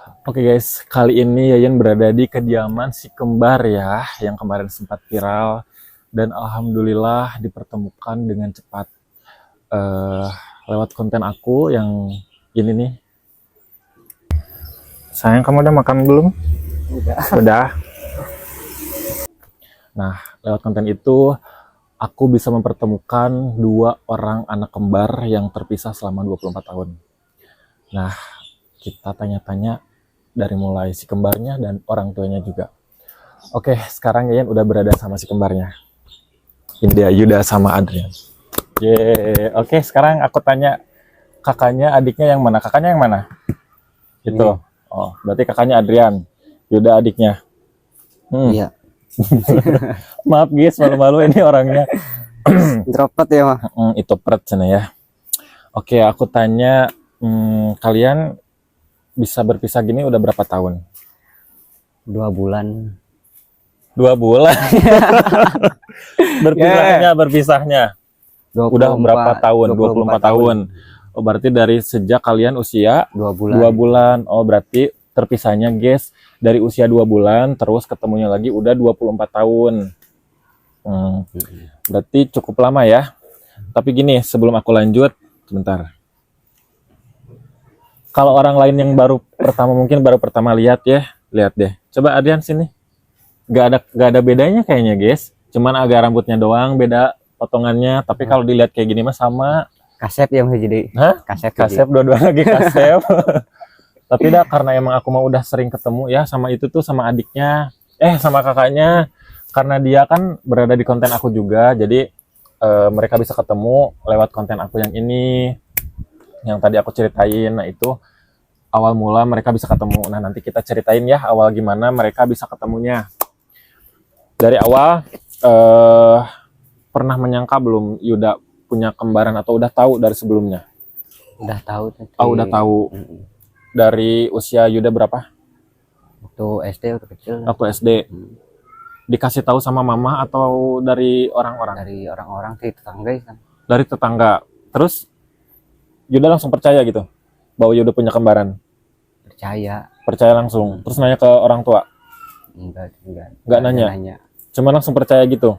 Oke guys, kali ini Yayan berada di kediaman si kembar ya, yang kemarin sempat viral dan alhamdulillah dipertemukan dengan cepat eh, lewat konten aku yang ini nih. Sayang, kamu udah makan belum? Udah. Udah. Nah, lewat konten itu aku bisa mempertemukan dua orang anak kembar yang terpisah selama 24 tahun. Nah, kita tanya-tanya dari mulai si kembarnya dan orang tuanya juga. Oke, sekarang Yayan udah berada sama si kembarnya. India, Yuda, sama Adrian. Oke, sekarang aku tanya kakaknya, adiknya yang mana? Kakaknya yang mana? Itu. Oh, berarti kakaknya Adrian. Yuda adiknya. Iya. Maaf guys, malu-malu ini orangnya. Introvert ya mah. Itu peret sana ya. Oke, aku tanya, kalian bisa berpisah gini udah berapa tahun? 2 bulan. 2 bulan. Berpisahnya. Udah berapa tahun? 24 tahun. Oh, berarti dari sejak kalian usia 2 bulan. 2 bulan. Oh, berarti terpisahnya guys dari usia 2 bulan terus ketemunya lagi udah 24 tahun. Berarti cukup lama ya. Tapi gini, sebelum aku lanjut, sebentar. Kalau orang lain yang mungkin baru pertama lihat ya, lihat deh. Coba Adrian sini. Gak ada bedanya kayaknya guys. Cuman agak rambutnya doang beda potongannya. Tapi kalau dilihat kayak gini mah sama. Kasep ya masih jadi. Hah? Kasep. Kasep dua-dua lagi kasep. Tapi dah karena emang aku mau udah sering ketemu ya sama itu tuh sama adiknya. Sama kakaknya. Karena dia kan berada di konten aku juga. Jadi mereka bisa ketemu lewat konten aku yang ini. Yang tadi aku ceritain, nah itu awal mula mereka bisa ketemu. Nah nanti kita ceritain ya awal gimana mereka bisa ketemunya. Dari awal pernah menyangka belum Yuda punya kembaran atau udah tahu dari sebelumnya? Udah tahu. Oh udah tahu. Dari usia Yuda berapa? Waktu SD waktu kecil. Waktu SD. Dikasih tahu sama mama atau dari orang-orang? Dari orang-orang sih, tetangga kan. Dari tetangga. Terus Yuda langsung percaya gitu bahwa Yuda punya kembaran? Percaya langsung. Terus nanya ke orang tua? Enggak nanya. Cuma langsung percaya gitu.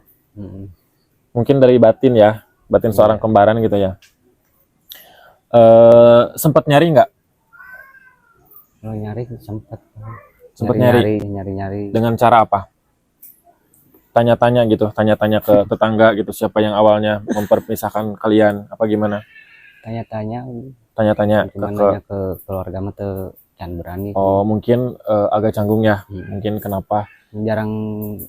Mungkin dari batin ya, batin seorang kembaran gitu ya. Sempat nyari nggak? Kalau nyari Sempat nyari. Dengan cara apa? Tanya-tanya gitu, tanya-tanya ke tetangga gitu, siapa yang awalnya memperpisahkan kalian, apa gimana? Tanya-tanya ke keluarga mah tuh can berani. Oh, mungkin agak canggung ya. Mungkin kenapa? Jarang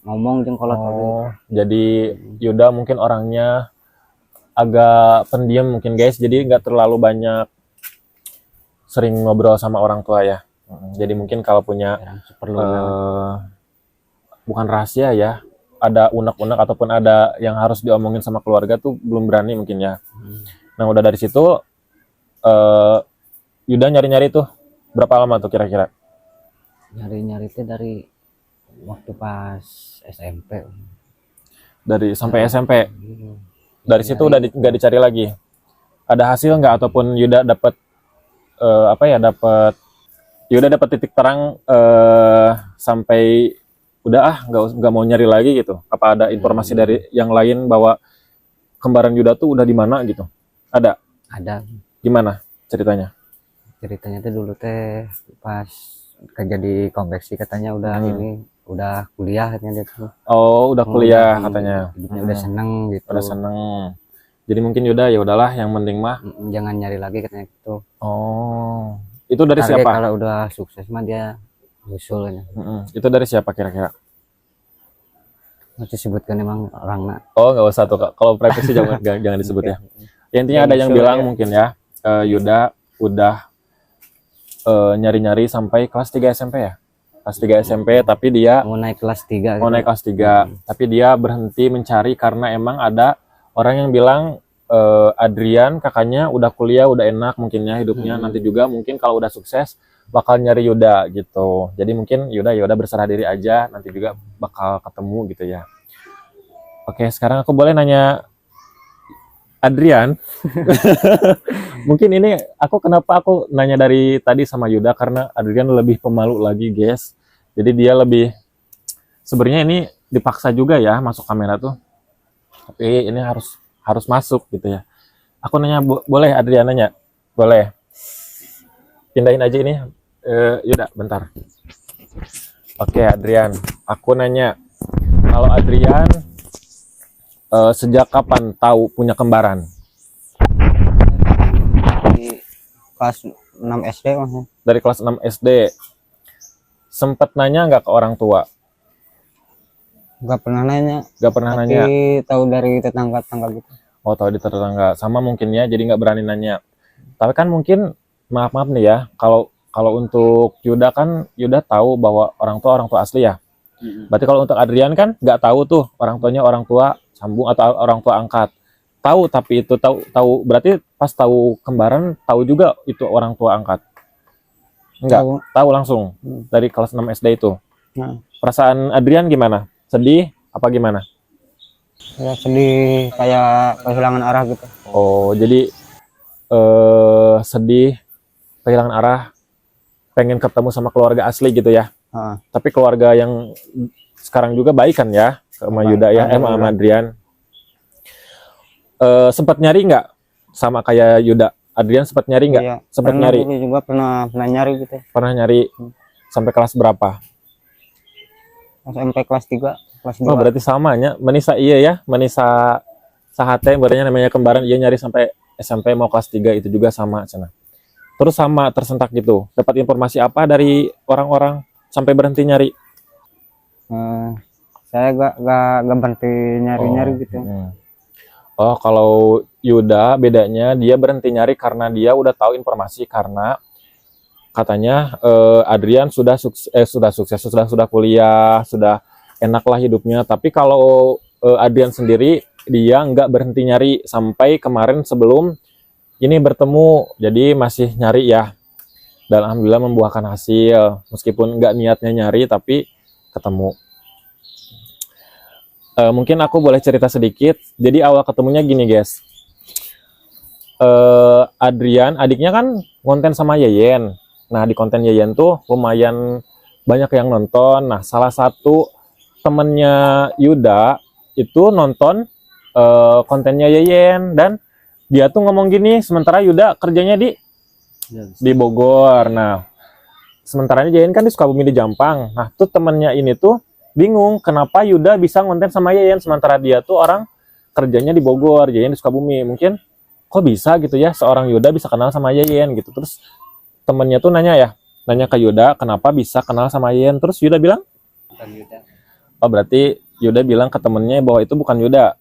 ngomong jeung kolot. Oh, jadi Yuda mungkin orangnya agak pendiam mungkin guys. Jadi nggak terlalu banyak sering ngobrol sama orang tua ya. Jadi mungkin kalau punya bukan rahasia ya, ada unek-unek ataupun ada yang harus diomongin sama keluarga tuh belum berani mungkin ya. Nah udah dari situ Yuda nyari-nyari tuh berapa lama tuh kira-kira? Nyari-nyari itu dari waktu pas SMP. Sampai SMP. Dari situ udah nggak dicari lagi. Ada hasil nggak ataupun Yuda dapat Yuda dapat titik terang sampai udah nggak mau nyari lagi gitu. Apa ada informasi dari yang lain bahwa kembaran Yuda tuh udah di mana gitu? Ada. Gimana ceritanya? Ceritanya tuh dulu teh pas kerja di konveksi katanya udah kuliah katanya dia tuh. Oh, udah kuliah katanya. Udah seneng gitu. Udah seneng. Jadi mungkin Yuda ya udahlah yang penting mah jangan nyari lagi katanya gitu. Oh. Itu dari siapa? Kalau udah sukses mah dia nyusul ya. Itu dari siapa kira-kira? Nanti sebutkan emang orangnya. Oh, nggak usah tuh. Kalau privasi jangan disebut ya. Ya, intinya ada yang bilang mungkin ya, Yuda udah nyari-nyari sampai kelas 3 SMP ya. Kelas 3 SMP tapi dia mau naik kelas 3. Mau naik kelas 3, tapi dia berhenti mencari karena emang ada orang yang bilang Adrian kakaknya udah kuliah, udah enak mungkinnya hidupnya, nanti juga mungkin kalau udah sukses bakal nyari Yuda gitu. Jadi mungkin Yuda berserah diri aja, nanti juga bakal ketemu gitu ya. Oke, sekarang aku boleh nanya Adrian. Mungkin ini kenapa aku nanya dari tadi sama Yuda karena Adrian lebih pemalu lagi, guys. Jadi dia lebih sebenarnya ini dipaksa juga ya masuk kamera tuh. Tapi ini harus masuk gitu ya. Aku nanya boleh Adrian nanya? Boleh. Pindahin aja ini. Yuda, bentar. Oke, Adrian. Aku nanya, kalau Adrian sejak kapan tahu punya kembaran? Di kelas 6 SD maksudnya. Dari kelas 6 SD. Sempet nanya nggak ke orang tua? Nggak pernah nanya, Nggak pernah tapi nanya. tahu dari tetangga-tetangga gitu. Oh, tahu di tetangga. Sama mungkin ya, jadi nggak berani nanya. Tapi kan mungkin, maaf nih ya, kalau untuk Yuda kan, Yuda tahu bahwa orang tua asli ya. Berarti kalau untuk Adrian kan nggak tahu tuh orang tuanya orang tua sambung atau orang tua angkat. Tahu, tapi itu tahu berarti pas tahu kembaran tahu juga itu orang tua angkat. Enggak, tahu langsung dari kelas 6 SD itu. Nah, Perasaan Adrian gimana? Sedih apa gimana? ya sedih, kayak kehilangan arah gitu. Oh, jadi sedih, kehilangan arah, pengen ketemu sama keluarga asli gitu ya. Heeh. Tapi keluarga yang sekarang juga baik kan ya, sama Yuda ya, sama Adrian. Sempat nyari nggak sama kayak Yuda? Adrian sempat nyari nggak? Iya, Sempat pernah nyari? dulu juga pernah nyari gitu. Pernah nyari sampai kelas berapa? SMP kelas 3, kelas 2. Oh, berarti samanya. Menisa iya ya, Menisa Sahate, berarti namanya kembaran, iya nyari sampai SMP mau kelas 3 itu juga sama cina. Terus sama tersentak gitu. Dapat informasi apa dari orang-orang sampai berhenti nyari? Saya gak berhenti nyari-nyari gitu. Oh, kalau Yuda bedanya dia berhenti nyari karena dia udah tahu informasi karena katanya Adrian sudah sukses, sudah kuliah, sudah enak lah hidupnya. Tapi kalau Adrian sendiri dia nggak berhenti nyari sampai kemarin sebelum ini bertemu, jadi masih nyari ya. Dan alhamdulillah membuahkan hasil, meskipun nggak niatnya nyari tapi ketemu. Mungkin aku boleh cerita sedikit. Jadi awal ketemunya gini guys. Adrian adiknya kan konten sama Yeyen. Nah di konten Yeyen tuh lumayan banyak yang nonton. Nah salah satu temennya Yuda itu nonton kontennya Yeyen dan dia tuh ngomong gini, sementara Yuda kerjanya di Bogor. Nah sementaranya Yeyen kan di Sukabumi di Jampang. Nah tuh temennya ini tuh bingung kenapa Yuda bisa ngonten sama Yeyen sementara dia tuh orang kerjanya di Bogor, Yeyen di Sukabumi. Mungkin kok bisa gitu ya seorang Yuda bisa kenal sama Yeyen gitu. Terus temennya tuh nanya ke Yuda kenapa bisa kenal sama Yeyen. Terus Yuda bilang, oh berarti Yuda bilang ke temennya bahwa itu bukan Yuda.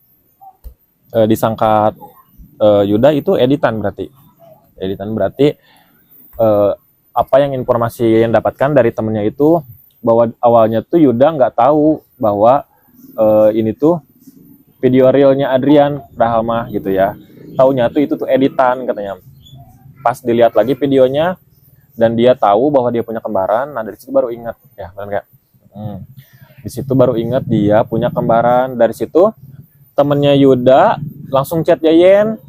Disangka Yuda itu editan berarti. Apa yang informasi yang dapatkan dari temennya itu bahwa awalnya tuh Yuda nggak tahu bahwa ini tuh video realnya Adrian Rahama gitu ya. Taunya tuh itu tuh editan katanya. Pas dilihat lagi videonya dan dia tahu bahwa dia punya kembaran, nah dari situ baru ingat ya, benar nggak? Di situ baru ingat dia punya kembaran. Dari situ temennya Yuda langsung chat Yeyen.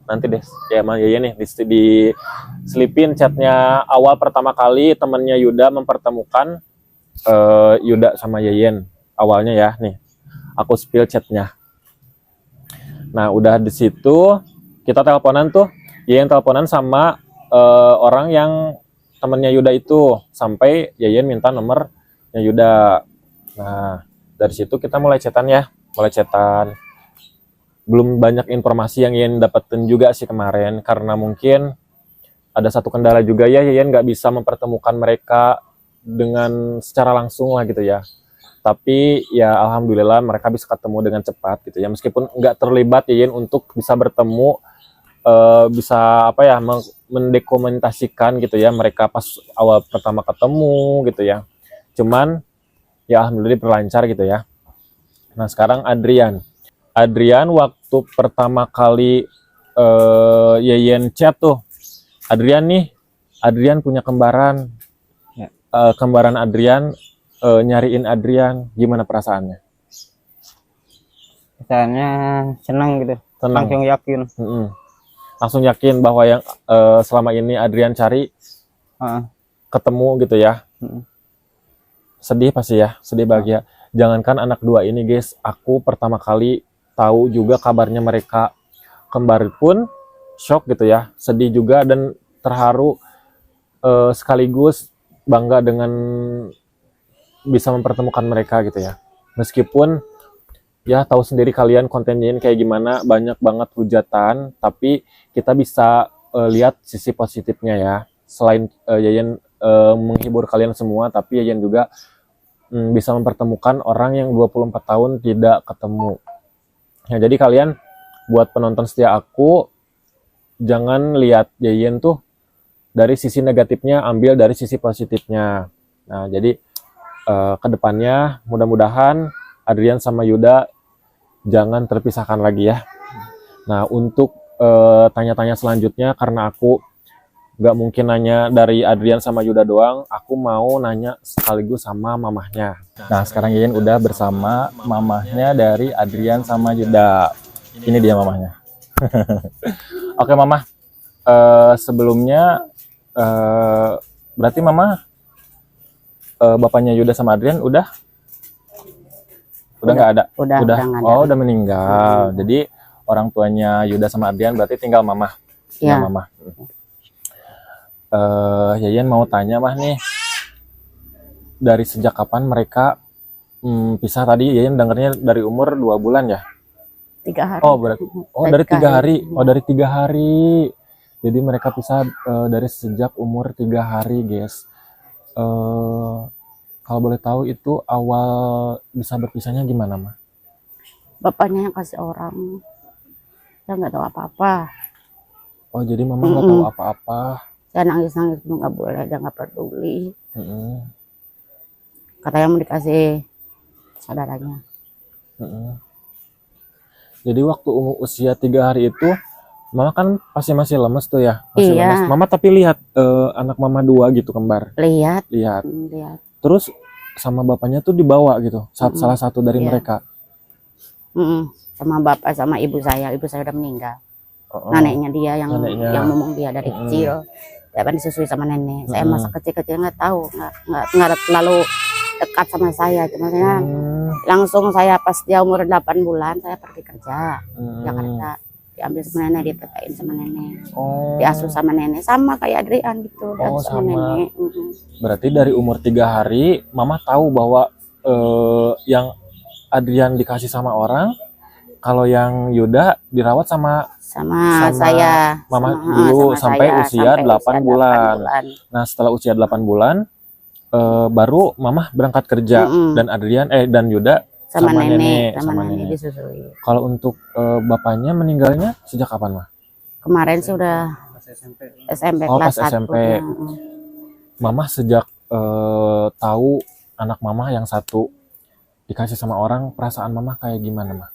Nanti deh ya sama Yeyen nih di selipin chatnya awal pertama kali temennya Yuda mempertemukan Yuda sama Yeyen awalnya ya nih aku spill chatnya. Nah udah di situ kita teleponan tuh, Yeyen teleponan sama orang yang temennya Yuda itu sampai Yeyen minta nomornya Yuda. Nah dari situ kita mulai chatan. Belum banyak informasi yang Yeyen dapetin juga sih kemarin karena mungkin ada satu kendala juga ya, Yeyen nggak bisa mempertemukan mereka dengan secara langsung lah gitu ya. Tapi ya alhamdulillah mereka bisa ketemu dengan cepat gitu ya, meskipun nggak terlibat Yeyen untuk bisa bertemu, bisa apa ya mendokumentasikan gitu ya mereka pas awal pertama ketemu gitu ya. Cuman ya alhamdulillah berlancar gitu ya. Nah sekarang Adrian waktu pertama kali Yeyen chat tuh, Adrian punya kembaran. Kembaran Adrian nyariin Adrian, gimana perasaannya? Misalnya senang gitu. tenang. langsung yakin. Langsung yakin bahwa yang selama ini Adrian cari Heeh. ketemu gitu ya. Sedih pasti ya, sedih bahagia. Jangankan anak dua ini guys, aku pertama kali tahu juga kabarnya mereka kembar pun shock gitu ya, sedih juga dan terharu, sekaligus bangga dengan bisa mempertemukan mereka gitu ya. Meskipun ya tahu sendiri kalian kontennya ini kayak gimana, banyak banget hujatan, tapi kita bisa lihat sisi positifnya ya. Selain Yayan menghibur kalian semua, tapi Yayan juga bisa mempertemukan orang yang 24 tahun tidak ketemu. Ya, jadi kalian buat penonton setia aku, jangan lihat Yayan tuh dari sisi negatifnya, ambil dari sisi positifnya. Nah, jadi kedepannya mudah-mudahan Adrian sama Yuda jangan terpisahkan lagi ya. Nah, untuk tanya-tanya selanjutnya, karena aku nggak mungkin nanya dari Adrian sama Yuda doang, aku mau nanya sekaligus sama mamahnya. Nah, sekarang Yayan udah bersama mamahnya dari Adrian sama Yuda. Ini dia mamahnya. Oke mamah, sebelumnya berarti mama bapaknya Yuda sama Adrian udah nggak ada? Udah nggak ada. Oh, udah meninggal. Jadi orang tuanya Yuda sama Adrian berarti tinggal mama. Iya. Ya, mama. Yayan mau tanya mah nih, dari sejak kapan mereka pisah? Tadi Yayan dengarnya dari umur 2 bulan ya? 3 hari. Oh berarti, dari 3 hari. Oh, dari 3 hari. Jadi mereka pisah dari sejak umur 3 hari guys. Kalau boleh tahu itu awal bisa berpisahnya gimana mah? Bapaknya yang kasih orang, saya nggak tahu apa-apa. Oh, jadi mama nggak tahu apa-apa. Saya nangis-nangis pun nggak boleh, dia nggak peduli. Katanya mau dikasih saudaranya. Jadi waktu usia 3 hari itu mama kan pasti masih lemes tuh ya, masih Iya. lemes. Mama tapi lihat anak mama 2 gitu kembar. Lihat. Lihat. Lihat. Terus sama bapaknya tuh dibawa gitu, salah satu dari Iya. mereka. Sama bapak sama ibu saya udah meninggal. Neneknya dia yang ngomong dia dari kecil. Dia kan disusui sama nenek. Saya masa kecil-kecil nggak tahu, nggak terlalu dekat sama saya. Cuma saya langsung saya pas dia umur 8 bulan saya pergi kerja Jakarta. Diambil sama nenek, ditetain sama nenek, diasuh sama nenek, sama kayak Adrian gitu, diasuh sama nenek. Berarti dari umur 3 hari mama tahu bahwa yang Adrian dikasih sama orang, kalau yang Yuda dirawat sama saya, mama sama dulu sampai saya, usia 8 bulan. 8 bulan. Nah, setelah usia 8 bulan baru mama berangkat kerja dan Adrian dan Yuda sama nenek disusui. Kalau untuk bapaknya meninggalnya sejak kapan mah? Kemarin sih udah SMP pas kelas 1. SMP. Mama sejak tahu anak mama yang satu dikasih sama orang, perasaan mama kayak gimana mah?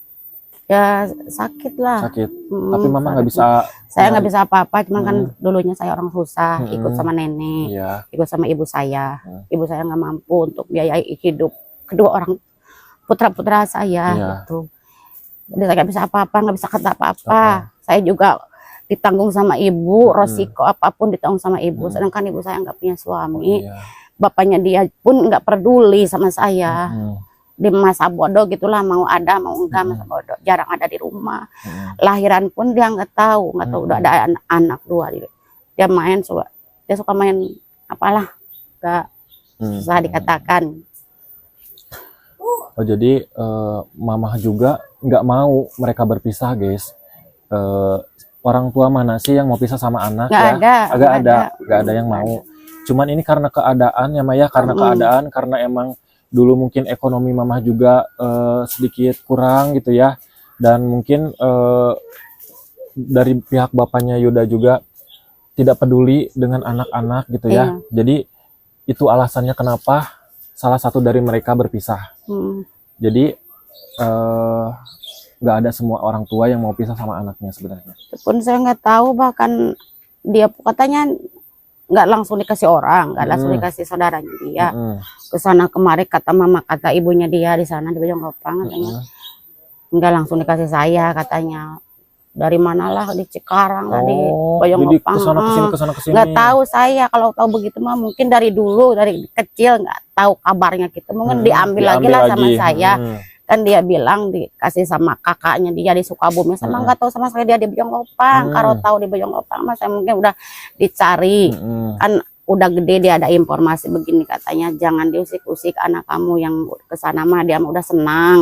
Ya sakit lah. Sakit. Tapi mama nggak bisa. Saya nggak bisa apa-apa, cuman kan dulunya saya orang susah, ikut sama nenek, Iya. ikut sama ibu saya. Ibu saya nggak mampu untuk biayai hidup kedua orang putra-putra saya gitu. Jadi saya nggak bisa apa-apa, nggak bisa kata apa-apa. Saya juga ditanggung sama ibu, resiko apapun ditanggung sama ibu. Sedangkan ibu saya nggak punya suami. Bapaknya dia pun nggak peduli sama saya. Di masa bodoh gitulah, mau ada mau enggak, masa bodoh, jarang ada di rumah. Lahiran pun dia nggak tahu udah ada anak 2. Dia main dia suka main apalah, nggak susah dikatakan. Oh, jadi mama juga nggak mau mereka berpisah guys. Orang tua mana sih yang mau pisah sama anak? Nggak ada yang mau. Cuman ini karena keadaan ya Maya, karena keadaan, karena emang dulu mungkin ekonomi mama juga sedikit kurang gitu ya, dan mungkin dari pihak bapaknya Yuda juga tidak peduli dengan anak-anak gitu ya. Jadi itu alasannya kenapa salah satu dari mereka berpisah. Jadi nggak ada semua orang tua yang mau pisah sama anaknya sebenarnya. Pun saya nggak tahu, bahkan dia katanya nggak langsung dikasih orang, nggak langsung dikasih saudaranya dia. Ke sana kemarin kata mama, kata ibunya dia di sana di Bojonggopang katanya nggak langsung dikasih saya katanya. dari manalah, di Cikarang lah, di Oh, Boyong jadi Opang. kesana kesini kesana kesini. Nggak tahu saya, kalau tahu begitu mah mungkin dari dulu, dari kecil nggak tahu kabarnya kita. Mungkin diambil lagi lah sama saya. Kan dia bilang dikasih sama kakaknya dia di Sukabumi, sama nggak tahu sama sekali dia di Boyong Opang. Kalau tahu di Boyong Opang mah saya mungkin udah dicari. Kan udah gede, dia ada informasi begini katanya, jangan diusik-usik anak kamu yang kesana mah, dia mah udah senang,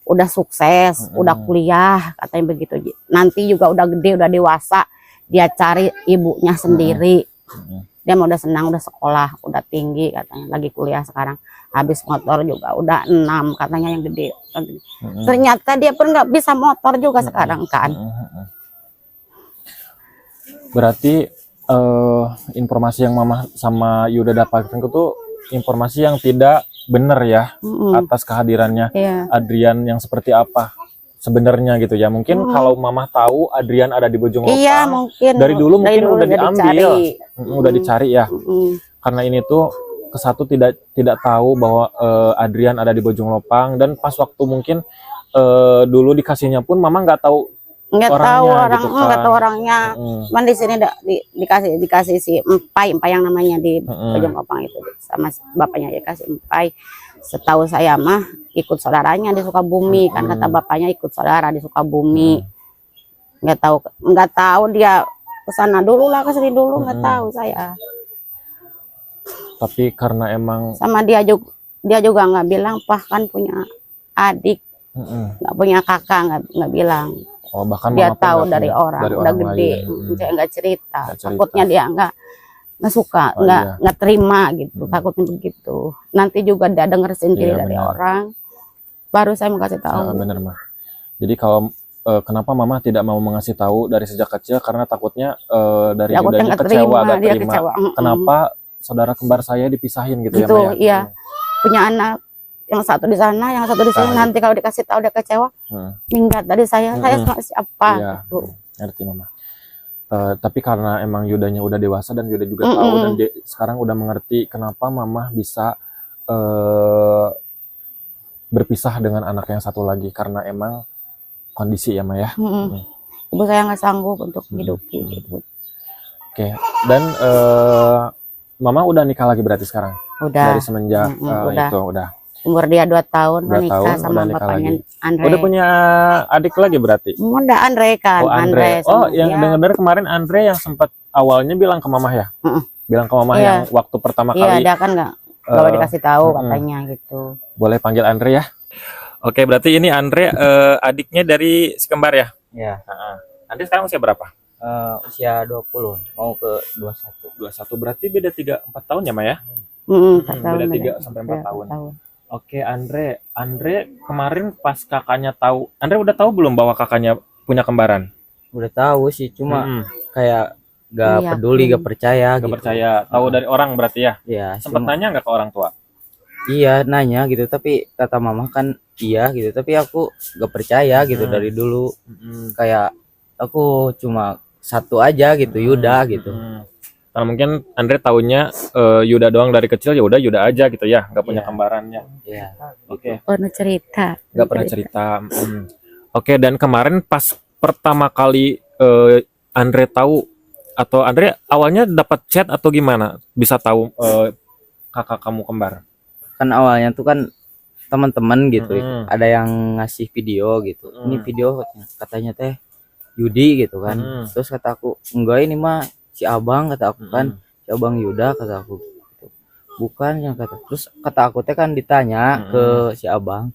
udah sukses, udah kuliah katanya begitu. Nanti juga udah gede, udah dewasa, dia cari ibunya sendiri. Dia mah udah senang, udah sekolah, udah tinggi katanya, lagi kuliah sekarang, habis motor juga udah 6 katanya yang gede. Ternyata dia pun nggak bisa motor juga sekarang kan. Berarti informasi yang Mama sama Yuda dapatkan itu informasi yang tidak benar ya, atas kehadirannya Adrian yang seperti apa sebenarnya gitu ya. Mungkin kalau Mama tahu Adrian ada di Bojong Opang, iya, mungkin dari dulu mungkin udah diambil, dicari. udah dicari ya. Karena ini tuh kesatu tidak tahu bahwa Adrian ada di Bojong Opang, dan pas waktu mungkin dulu dikasihnya pun Mama nggak tahu nggak tahu orang, gitu nggak kan. tahu orangnya. Cuman di sini dikasih si empai yang namanya di Bojong Opang itu, sama bapaknya dikasih empai. Setahu saya mah ikut saudaranya di Sukabumi, kan kata bapaknya ikut saudara di Sukabumi. Nggak tahu dia kesana dulu lah, kesini dulu, nggak tahu saya. Tapi karena emang Sama dia juga nggak bilang, Pah kan punya adik, nggak punya kakak, nggak bilang. oh, bahkan Dia Mama pun tahu nggak dari punya, orang, dari udah orang gede. lain. Saya nggak cerita. Nggak cerita. Takutnya dia nggak suka, Oh, nggak terima gitu. Takutnya begitu. Nanti juga dia denger sendiri Iya, dari benar. orang. Baru saya mau kasih tahu. Bener mah. Jadi kalau kenapa Mama tidak mau mengasih tahu dari sejak kecil, karena takutnya dari Takutnya Yudanya nggak kecewa, terima, nggak dia terima. kecewa. Kenapa saudara kembar saya dipisahin gitu, Gitu, ya, Ma? iya. Punya anak yang satu di sana, yang satu di sini. Nanti kalau dikasih tahu dia kecewa, minggat dari saya sama siapa? Iya, Gitu. ngerti Mama. Tapi karena emang Yudanya udah dewasa dan Yuda juga tahu, dan sekarang udah mengerti kenapa Mama bisa berpisah dengan anak yang satu lagi, karena emang kondisi ya, Ma ya. Ibu saya nggak sanggup untuk hidupi gitu. Oke. Dan Mama udah nikah lagi berarti sekarang? Udah. Dari semenjak itu udah. Umur dia 2 tahun, 2 nikah tahun, sama udah nikah bapaknya lagi. Andre. Udah punya adik lagi berarti? Udah Andre kan. Oh, Andre. sama Yang dia. dengar kemarin Andre yang sempat awalnya bilang ke Mama ya? Bilang ke Mama yang waktu pertama Iya, kali. dia kan nggak dikasih tahu katanya gitu. Boleh panggil Andre ya? Oke, berarti ini Andre adiknya dari si kembar ya? Ya, Andre sekarang usia berapa? usia 20 mau ke 21. 21, berarti beda 3-4 tahun ya, Ma ya? 4 tahun. Beda 3-4 tahun. Oke, Andre kemarin pas kakaknya tahu, Andre udah tahu belum bahwa kakaknya punya kembaran? Udah tahu sih, cuma kayak gak Iya, peduli, gak percaya Gak gitu. percaya, tahu dari orang berarti ya? Iya, Sempat nanya nggak ke orang tua? iya nanya gitu, tapi kata mama kan iya gitu, tapi aku gak percaya gitu dari dulu. Kayak aku cuma satu aja gitu, Yuda gitu. Karena mungkin Andre taunya Yuda doang dari kecil, ya udah Yuda aja gitu ya, nggak punya kembarannya. Iya. Oke. Oh, cerita. Nggak pernah cerita. Oke, dan kemarin pas pertama kali Andre tahu, atau Andre awalnya dapat chat atau gimana bisa tahu kakak kamu kembar? Kan awalnya tuh kan teman-teman gitu, ada yang ngasih video gitu. Ini video katanya teh Yudi gitu kan. Terus kata aku, enggak ini mah si abang, kata aku kan, si abang Yuda, kata aku gitu. Bukan yang kata. Terus kata aku teh kan ditanya ke si abang,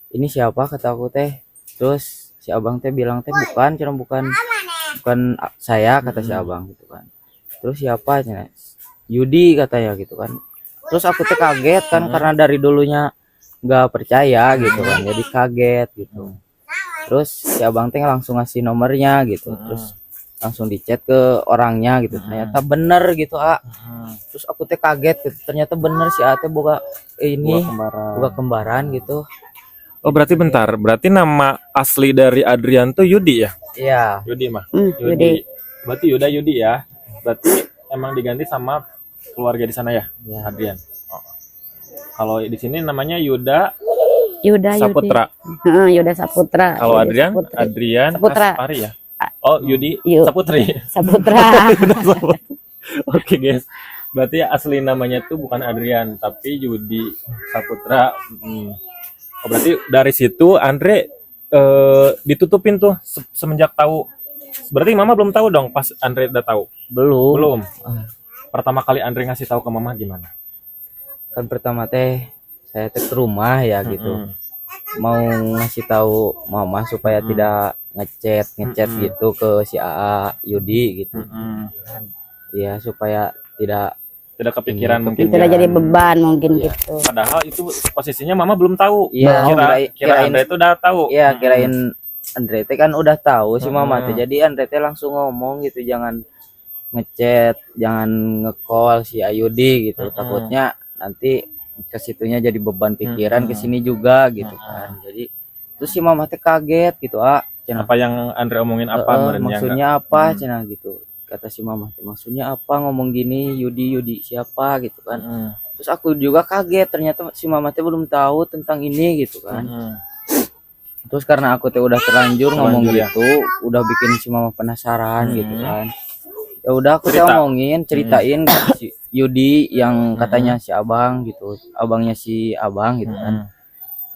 ini siapa, kata aku teh. Terus si abang teh bilang teh bukan saya, kata si abang gitu kan. Terus siapa, Yudi katanya gitu kan. Terus aku teh kaget kan, karena dari dulunya nggak percaya gitu kan, jadi kaget gitu. Terus si abang teh langsung ngasih nomornya gitu, terus langsung dicat ke orangnya gitu. Ternyata bener gitu, Terus aku teh kaget gitu, ternyata bener si A teh buka kembaran gitu. Oh, berarti bentar, berarti nama asli dari Adrian tuh Yudi ya? Iya. Yudi mah. Yudi. Berarti Yudi ya. Berarti emang diganti sama keluarga di sana ya, Adrian. Oh. Kalau di sini namanya Yuda Saputra. Yuda Saputra. Kalau Yudi Adrian Saputri. Adrian Saputra. Kaspari ya. Oh, Yudi Yu. Saputri. Saputra. Oke guys, berarti asli namanya tuh bukan Adrian tapi Yudi Saputra. Oh, berarti dari situ Andre ditutupin tuh semenjak tahu. Berarti mama belum tahu dong pas Andre udah tahu. Belum. Belum. Pertama kali Andre ngasih tahu ke mama gimana? Kan pertama teh saya teh ke rumah ya gitu. Mau ngasih tahu mama supaya tidak ngechat gitu ke si AA Yudi gitu. Ya supaya tidak Kepikiran Ini, mungkin. Tidak ya. jadi beban mungkin gitu. Padahal itu posisinya mama belum tahu. Iya, kira kirain- Andre itu udah tahu. ya kirain Andre teh kan udah tahu si mama teh. Mm-mm. Jadi Andre teh langsung ngomong gitu, jangan ngechat, jangan nge-call si Ayudi gitu. Takutnya nanti ke situnya jadi beban pikiran ke sini juga gitu kan. Jadi terus si mama teh kaget gitu, cenah. Apa yang Andre omongin apa merenya Maksudnya apa cenah gitu. Kata si mama teh, maksudnya apa ngomong gini, Yudi siapa gitu kan. Terus aku juga kaget, ternyata si mama teh belum tahu tentang ini gitu kan. Terus karena aku teh udah terlanjur ngomong ya. gitu, udah bikin si mama penasaran gitu kan. Ya udah aku teh Cerita. omongin, ceritain si Yudi yang katanya si abang gitu, abangnya si abang gitu kan.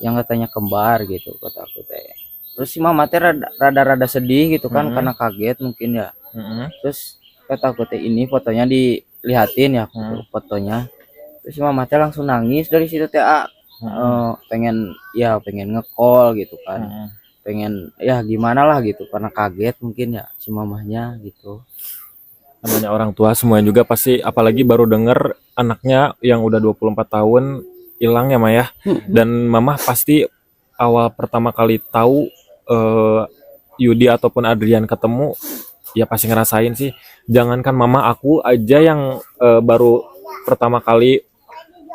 Yang katanya kembar gitu kata aku teh. Terus si mama teh rada sedih gitu kan karena kaget mungkin ya. Terus kata aku teh ini fotonya dilihatin ya fotonya. Terus si mama teh langsung nangis dari situ teh pengen nge-call gitu kan. Pengen ya gimana lah gitu karena kaget mungkin ya si mamahnya gitu. Namanya orang tua semuanya juga pasti, apalagi baru denger anaknya yang udah 24 tahun hilang ya Maya. Dan mama pasti awal pertama kali tahu Yudi ataupun Adrian ketemu ya pasti ngerasain sih. Jangankan mama, aku aja yang baru pertama kali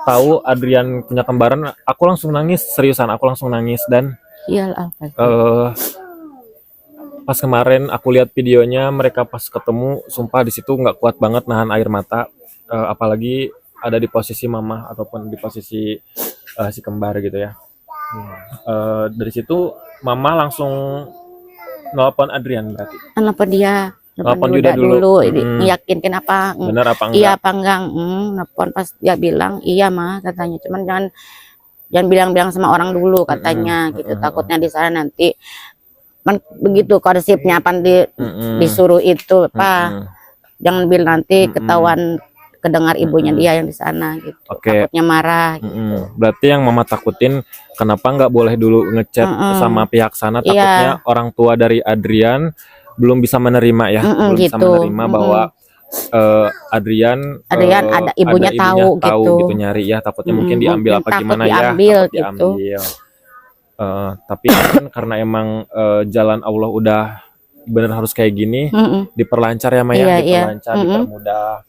tahu Adrian punya kembaran, aku langsung nangis, seriusan aku langsung nangis. Dan Iyalah. pas kemarin aku lihat videonya mereka pas ketemu, sumpah di situ nggak kuat banget nahan air mata, apalagi ada di posisi mama ataupun di posisi si kembar gitu ya. Dari situ mama langsung nelpon Adrian berarti. Kenapa dia Nelpon Yuda Yuda dulu. meyakinkan apa Benar apa enggak? iya apa enggak. Nelpon pas dia bilang iya mah katanya, cuman jangan bilang-bilang sama orang dulu katanya gitu, takutnya di sana nanti begitu konsepnya apa disuruh itu apa, jangan bilang nanti ketahuan kedengar ibunya dia yang di sana gitu. Oke. Takutnya marah gitu. Berarti yang mama takutin kenapa nggak boleh dulu ngechat sama pihak sana, takutnya orang tua dari Adrian belum bisa menerima ya, belum bisa gitu. menerima bahwa Adrian ada ibunya tahu gitu. nyari ya, takutnya mungkin diambil apa takut gimana diambil, ya, takut gitu. diambil. Tapi kan karena emang jalan Allah udah bener harus kayak gini, diperlancar ya Maya, diperlancar, dipermudah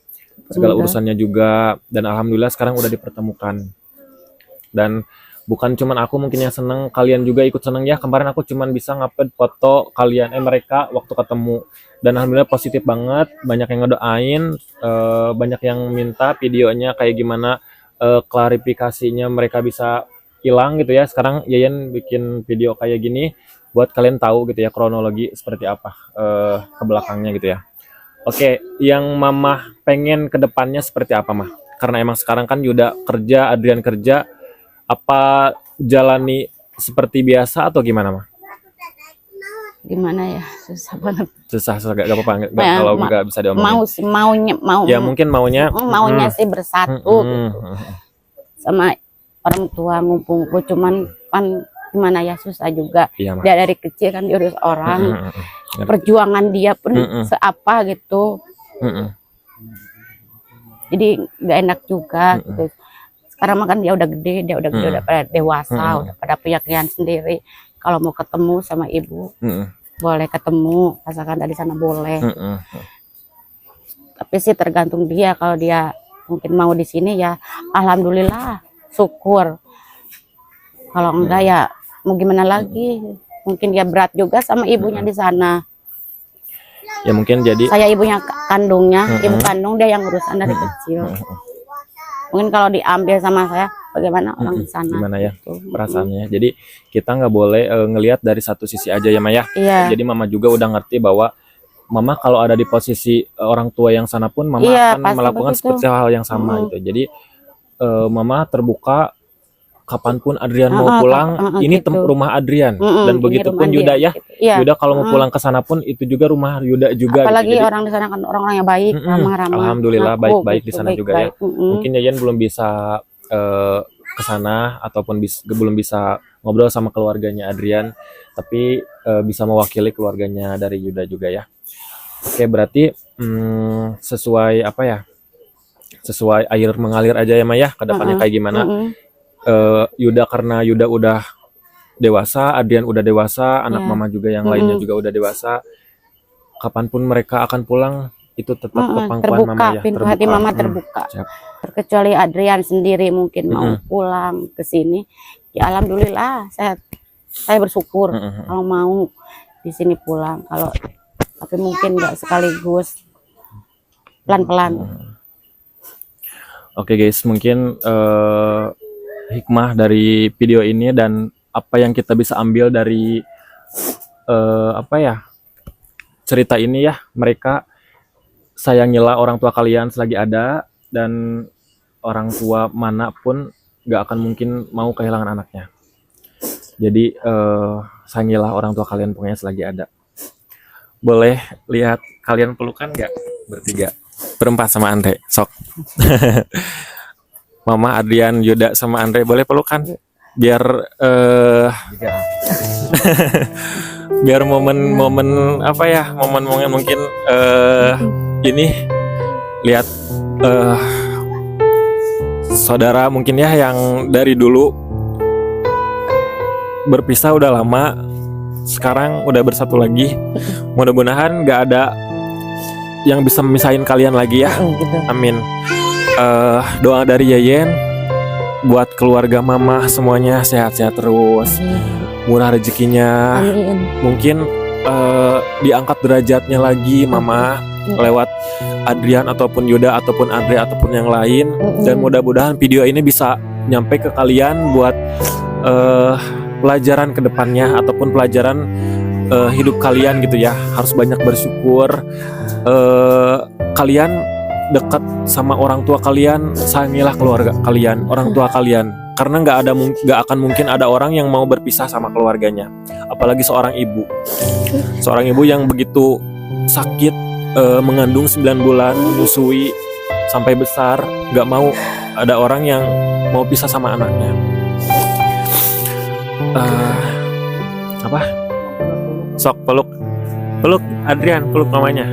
segala urusannya juga, dan alhamdulillah sekarang udah dipertemukan. Dan bukan cuman aku mungkin yang seneng, kalian juga ikut seneng ya. Kemarin aku cuman bisa ngupload foto kalian mereka waktu ketemu, dan alhamdulillah positif banget, banyak yang ngedoain, banyak yang minta videonya kayak gimana klarifikasinya mereka bisa hilang gitu ya. Sekarang Yayan bikin video kayak gini buat kalian tahu gitu ya kronologi seperti apa ke belakangnya gitu ya. Oke, yang mama pengen ke depannya seperti apa mah? Karena emang sekarang kan Yuda kerja, Adrian kerja, apa jalani seperti biasa atau gimana mah? Gimana ya, susah banget. Susah gak apa-apa kalau nggak bisa diomongin. Mau Ya mungkin maunya sih bersatu gitu. Sama orang tua ngumpul-ngumpul, cuman kan gimana ya, susah juga. Iya, dia dari kecil kan diurus orang, perjuangan dia pun seapa gitu. Jadi nggak enak juga gitu. Sekarang mah kan dia udah gede, udah pada dewasa, udah pada punya keyakinan sendiri. Kalau mau ketemu sama ibu, boleh ketemu, asalkan dari sana boleh. Tapi sih tergantung dia, kalau dia mungkin mau di sini ya alhamdulillah, syukur. Kalau enggak ya mau gimana lagi, mungkin dia berat juga sama ibunya di sana. Ya mungkin jadi saya ibunya kandungnya, ibu kandung dia yang urusan dari kecil. Mungkin kalau diambil sama saya, bagaimana orang di sana? Gimana ya gitu. perasaannya? Jadi kita nggak boleh ngelihat dari satu sisi aja ya Maya. Iya. Jadi mama juga udah ngerti bahwa Mama kalau ada di posisi orang tua yang sana pun Mama Iya, akan pasti melakukan begitu. seperti hal yang sama gitu. Jadi Mama terbuka kapanpun Adrian mau pulang, ini gitu. rumah Adrian dan Ini begitu rumah pun dia, Yuda ya. gitu. Iya. Yuda kalau mau pulang ke sana pun itu juga rumah Yuda juga Apalagi gitu. Jadi orang di sana kan orang-orang yang baik, ramah-ramah. alhamdulillah ngaku baik-baik di gitu, sana juga ya. baik-baik. Mungkin Yayan belum bisa ke sana ataupun belum bisa ngobrol sama keluarganya Adrian, tapi bisa mewakili keluarganya dari Yuda juga ya. Oke, berarti sesuai apa ya? Sesuai air mengalir aja ya Maya, ke depannya kayak gimana. Yuda karena Yuda udah dewasa, Adrian udah dewasa, anak mama juga yang lainnya juga udah dewasa. Kapanpun mereka akan pulang, itu tetap kepangkuan terbuka, mama ya. pintu hati mama terbuka. Terkecuali Adrian sendiri mungkin mau pulang ke sini, ya alhamdulillah saya bersyukur kalau mau di sini pulang. Kalau tapi mungkin nggak sekaligus, pelan-pelan. Oke guys, mungkin hikmah dari video ini dan apa yang kita bisa ambil dari apa ya, cerita ini ya, mereka sayangilah orang tua kalian selagi ada, dan orang tua manapun gak akan mungkin mau kehilangan anaknya. Jadi sayangilah orang tua kalian pokoknya selagi ada. Boleh lihat kalian pelukan gak bertiga, berempat sama Andre, sok. Mama, Adrian, Yuda sama Andre boleh pelukan biar biar momen-momen apa ya, momen-momen mungkin ini lihat saudara mungkin ya yang dari dulu berpisah udah lama, sekarang udah bersatu lagi. Mudah-mudahan gak ada yang bisa memisahin kalian lagi ya. Gitu. Amin. Doa dari Yayen buat keluarga mama semuanya sehat-sehat terus, murah rezekinya. Amin. Mungkin diangkat derajatnya lagi mama lewat Adrian ataupun Yuda ataupun Andre ataupun yang lain. Dan mudah-mudahan video ini bisa nyampe ke kalian buat pelajaran kedepannya ataupun pelajaran hidup kalian gitu ya. Harus banyak bersyukur. Kalian dekat sama orang tua kalian, sayangilah keluarga kalian, orang tua kalian, karena nggak akan mungkin ada orang yang mau berpisah sama keluarganya, apalagi seorang ibu yang begitu sakit, mengandung 9 bulan, menyusui sampai besar, nggak mau ada orang yang mau pisah sama anaknya. Apa? Sok peluk Adrian, peluk mamanya.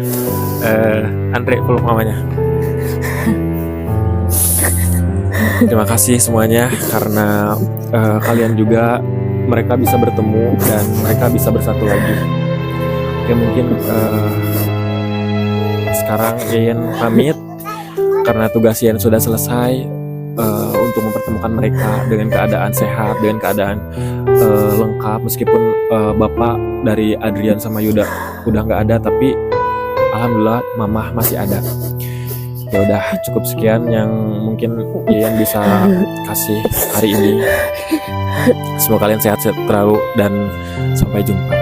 Andre peluk mamanya. Terima kasih semuanya karena kalian juga mereka bisa bertemu dan mereka bisa bersatu lagi. Oke, mungkin sekarang Yayen pamit karena tugas Yayen sudah selesai untuk mempertemukan mereka dengan keadaan sehat, dengan keadaan lengkap, meskipun bapak dari Adrian sama Yuda udah nggak ada, tapi alhamdulillah mama masih ada. Ya udah, cukup sekian yang mungkin Yayan bisa kasih hari ini. Semoga kalian sehat terlalu dan sampai jumpa.